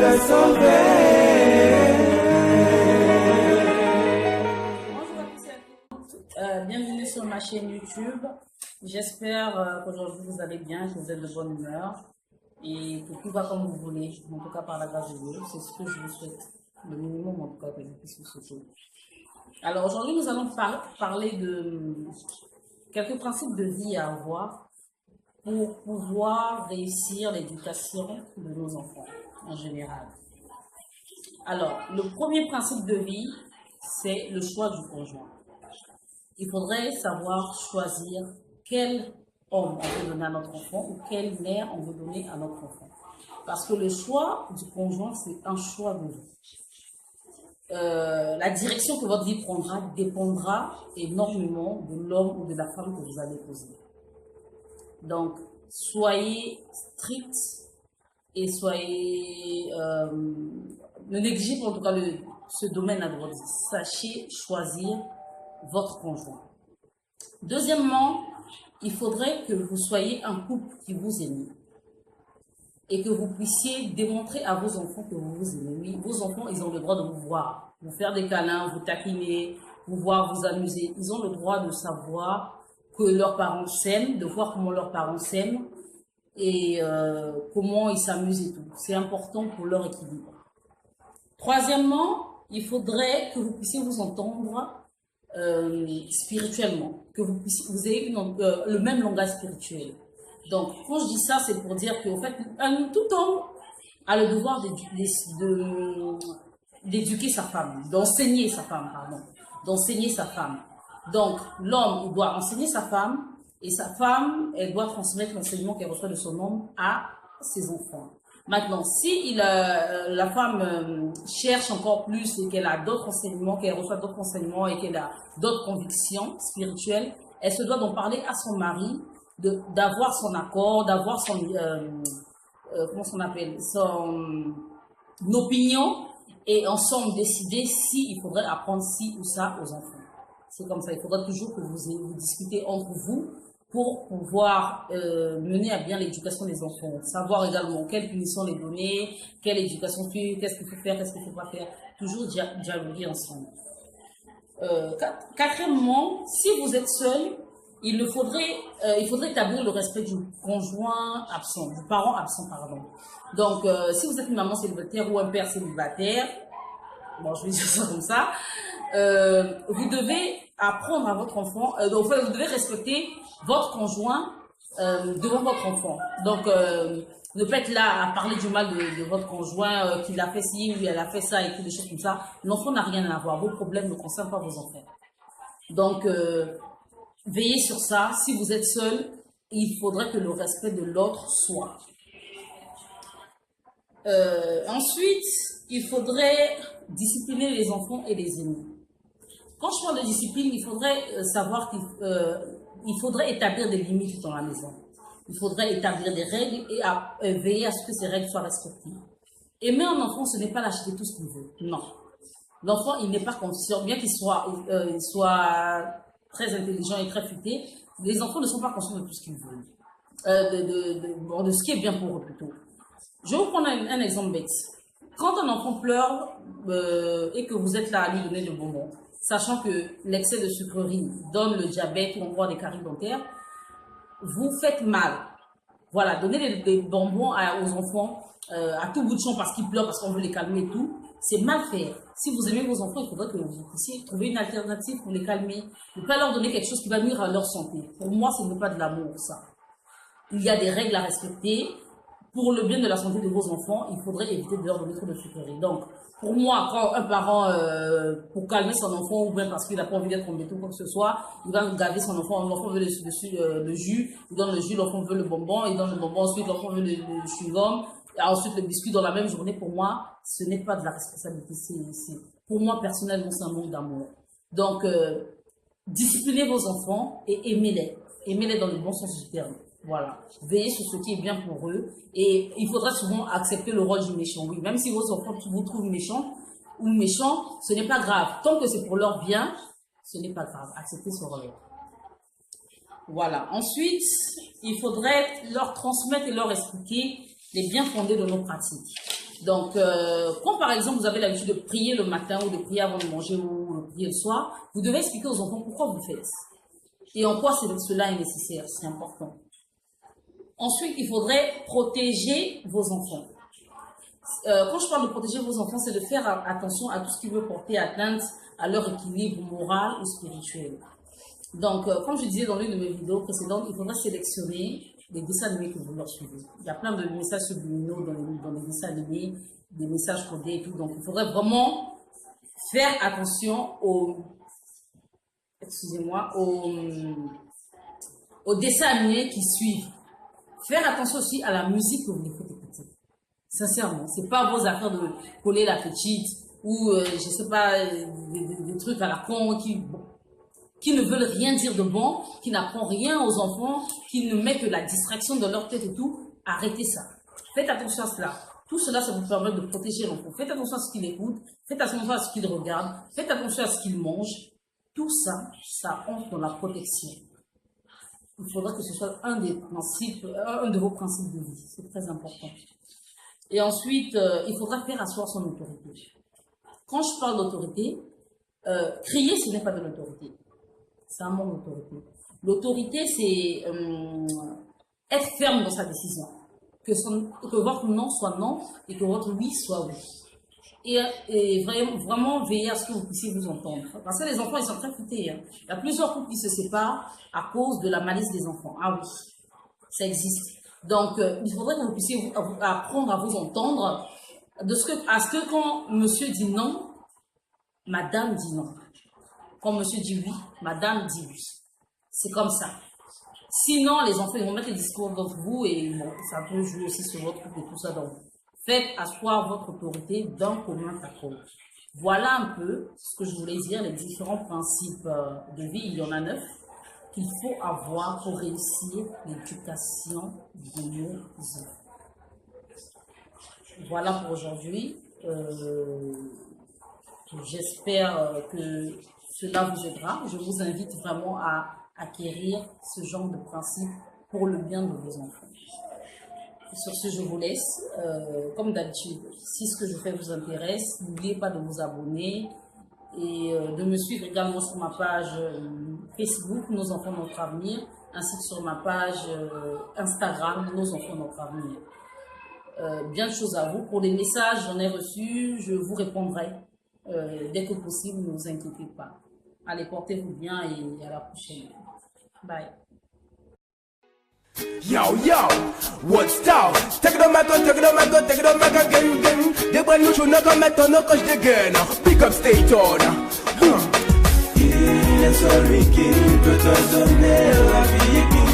te sauver. Bonjour à tous et à toutes. Bienvenue sur ma chaîne YouTube. J'espère qu'aujourd'hui vous allez bien, que vous êtes de bonne humeur et que tout va comme vous voulez. En tout cas, par la grâce de Dieu, c'est ce que je vous souhaite. Le minimum, en tout cas, que je puisse vous souhaiter. Alors aujourd'hui, nous allons parler de quelques principes de vie à avoir pour pouvoir réussir l'éducation de nos enfants en général. Alors, le premier principe de vie, c'est le choix du conjoint. Il faudrait savoir choisir quel homme on veut donner à notre enfant ou quelle mère on veut donner à notre enfant. Parce que le choix du conjoint, c'est un choix de vie. La direction que votre vie prendra dépendra énormément de l'homme ou de la femme que vous allez épouser. Donc, soyez strict et soyez... ne négligez pas en tout cas ce domaine à votre vie. Sachez choisir votre conjoint. Deuxièmement, il faudrait que vous soyez un couple qui vous aime et que vous puissiez démontrer à vos enfants que vous vous aimez. Oui, vos enfants, ils ont le droit de vous voir, vous faire des câlins, vous taquiner, vous voir, vous amuser. Ils ont le droit de savoir que leurs parents s'aiment, de voir comment leurs parents s'aiment et comment ils s'amusent et tout. C'est important pour leur équilibre. Troisièmement, il faudrait que vous puissiez vous entendre spirituellement, que vous ayez le même langage spirituel. Donc, quand je dis ça, c'est pour dire qu'en fait, tout homme a le devoir d'éduquer sa femme, d'enseigner sa femme, pardon, d'enseigner sa femme. Donc, l'homme, il doit enseigner sa femme, et sa femme, elle doit transmettre l'enseignement qu'elle reçoit de son homme à ses enfants. Maintenant, si la femme cherche encore plus et qu'elle a d'autres enseignements, qu'elle reçoit d'autres enseignements et qu'elle a d'autres convictions spirituelles, elle se doit d'en parler à son mari, d'avoir son accord, d'avoir son, comment on appelle, son opinion et ensemble décider s'il faudrait apprendre ci ou ça aux enfants. C'est comme ça, il faudra toujours que vous discutez entre vous pour pouvoir mener à bien l'éducation des enfants. Savoir également quelles punitions les donner, quelle éducation suivre, qu'est-ce qu'il faut faire, qu'est-ce qu'il ne faut pas faire. Toujours dialoguer ensemble. Quatrièmement, si vous êtes seul, il faudrait établir le respect du conjoint absent, du parent absent, pardon. Donc, si vous êtes une maman célibataire ou un père célibataire, bon, je vais dire ça comme ça, vous devez apprendre à votre enfant, donc vous devez respecter votre conjoint devant votre enfant. Donc, ne pas être là à parler du mal de votre conjoint, qu'il a fait ci ou elle a fait ça et tout, des choses comme ça. L'enfant n'a rien à voir. Vos problèmes ne concernent pas vos enfants. Donc, veillez sur ça. Si vous êtes seul, il faudrait que le respect de l'autre soit. Ensuite, il faudrait discipliner les enfants et les aimer. Quand je parle de discipline, il faudrait savoir qu'il faudrait établir des limites dans la maison. Il faudrait établir des règles et veiller à ce que ces règles soient respectées. Aimer un enfant, ce n'est pas l'acheter tout ce qu'il veut. Non. L'enfant, il n'est pas conscient, bien qu'il soit très intelligent et très futé, les enfants ne sont pas conscients de tout ce qu'ils veulent. De ce qui est bien pour eux plutôt. Je vais vous prendre un exemple bête. Quand un enfant pleure et que vous êtes là à lui donner le bonbon, sachant que l'excès de sucrerie donne le diabète ou encore des caries dentaires, vous faites mal. Voilà, donner des bonbons aux enfants à tout bout de champ parce qu'ils pleurent, parce qu'on veut les calmer et tout, c'est mal faire. Si vous aimez vos enfants, il faudrait que vous puissiez trouver une alternative pour les calmer. Ne pas leur donner quelque chose qui va nuire à leur santé. Pour moi, ce n'est pas de l'amour, ça. Il y a des règles à respecter. Pour le bien de la santé de vos enfants, il faudrait éviter de leur donner trop de sucreries. Donc, pour moi, quand un parent, pour calmer son enfant, ou bien parce qu'il n'a pas envie d'être embêté ou quoi que ce soit, il va gaver son enfant. L'enfant veut le jus, il donne le jus, l'enfant veut le bonbon, il donne le bonbon, ensuite l'enfant veut le chewing-gum, et ensuite le biscuit dans la même journée. Pour moi, ce n'est pas de la responsabilité. Pour moi, personnellement, c'est un manque d'amour. Donc, disciplinez vos enfants et aimez-les. Aimez-les dans le bon sens du terme. Voilà. Veillez sur ce qui est bien pour eux. Et il faudra souvent accepter le rôle du méchant. Oui, même si vos enfants vous trouvent méchant ou méchant, ce n'est pas grave. Tant que c'est pour leur bien, ce n'est pas grave. Acceptez ce rôle. Voilà. Ensuite, il faudrait leur transmettre et leur expliquer les bien fondés de nos pratiques. Donc, quand par exemple vous avez l'habitude de prier le matin ou de prier avant de manger ou de prier le soir, vous devez expliquer aux enfants pourquoi vous le faites et en quoi cela est nécessaire, c'est important. Ensuite, il faudrait protéger vos enfants. Quand je parle de protéger vos enfants, c'est de faire attention à tout ce qui veut porter atteinte à leur équilibre moral ou spirituel. Donc, comme je disais dans l'une de mes vidéos précédentes, il faudra sélectionner les dessins animés que vous leur suivez. Il y a plein de messages subliminaux dans les dessins animés, des messages codés et tout. Donc, il faudrait vraiment faire attention aux dessins animés qui suivent. Faire attention aussi à la musique que vous les faites écouter. Sincèrement, c'est pas vos affaires de coller la petite ou, je sais pas, des trucs à la con qui ne veulent rien dire de bon, qui n'apprennent rien aux enfants, qui ne mettent que la distraction dans leur tête et tout. Arrêtez ça. Faites attention à cela. Tout cela, ça vous permet de protéger l'enfant. Faites attention à ce qu'il écoute. Faites attention à ce qu'il regarde. Faites attention à ce qu'il mange. Tout ça, ça entre dans la protection. Il faudra que ce soit un de vos principes de vie. C'est très important. Et ensuite, il faudra faire asseoir son autorité. Quand je parle d'autorité, crier, ce n'est pas de l'autorité. C'est un manque d'autorité. L'autorité, c'est être ferme dans sa décision. Que votre non soit non et que votre oui soit oui. Et vraiment veiller à ce que vous puissiez vous entendre. Parce que les enfants, ils sont très futés. Hein. Il y a plusieurs couples qui se séparent à cause de la malice des enfants. Ah oui, ça existe. Donc, il faudrait que vous puissiez apprendre à vous entendre à ce que quand monsieur dit non, madame dit non. Quand monsieur dit oui, madame dit oui. C'est comme ça. Sinon, les enfants, ils vont mettre les discours dans vous et bon, ça peut jouer aussi sur votre couple et tout ça. Donc, faites asseoir votre autorité d'un commun accord. Voilà un peu ce que je voulais dire, les différents principes de vie. Il y en a 9 qu'il faut avoir pour réussir l'éducation de nos enfants. Voilà pour aujourd'hui. J'espère que cela vous aidera. Je vous invite vraiment à acquérir ce genre de principe pour le bien de vos enfants. Sur ce, je vous laisse. Comme d'habitude, si ce que je fais vous intéresse, n'oubliez pas de vous abonner et de me suivre également sur ma page Facebook, Nos Enfants, Notre Avenir, ainsi que sur ma page Instagram, Nos Enfants, Notre Avenir. Bien de choses à vous. Pour les messages, j'en ai reçu, je vous répondrai dès que possible, ne vous inquiétez pas. Allez, portez-vous bien et à la prochaine. Bye. Yo, what's up? Take it on my gun, again. Des brand new shows, comme mettre nos coches de gain. Pick up, stay on. Il est celui qui peut te donner la vie.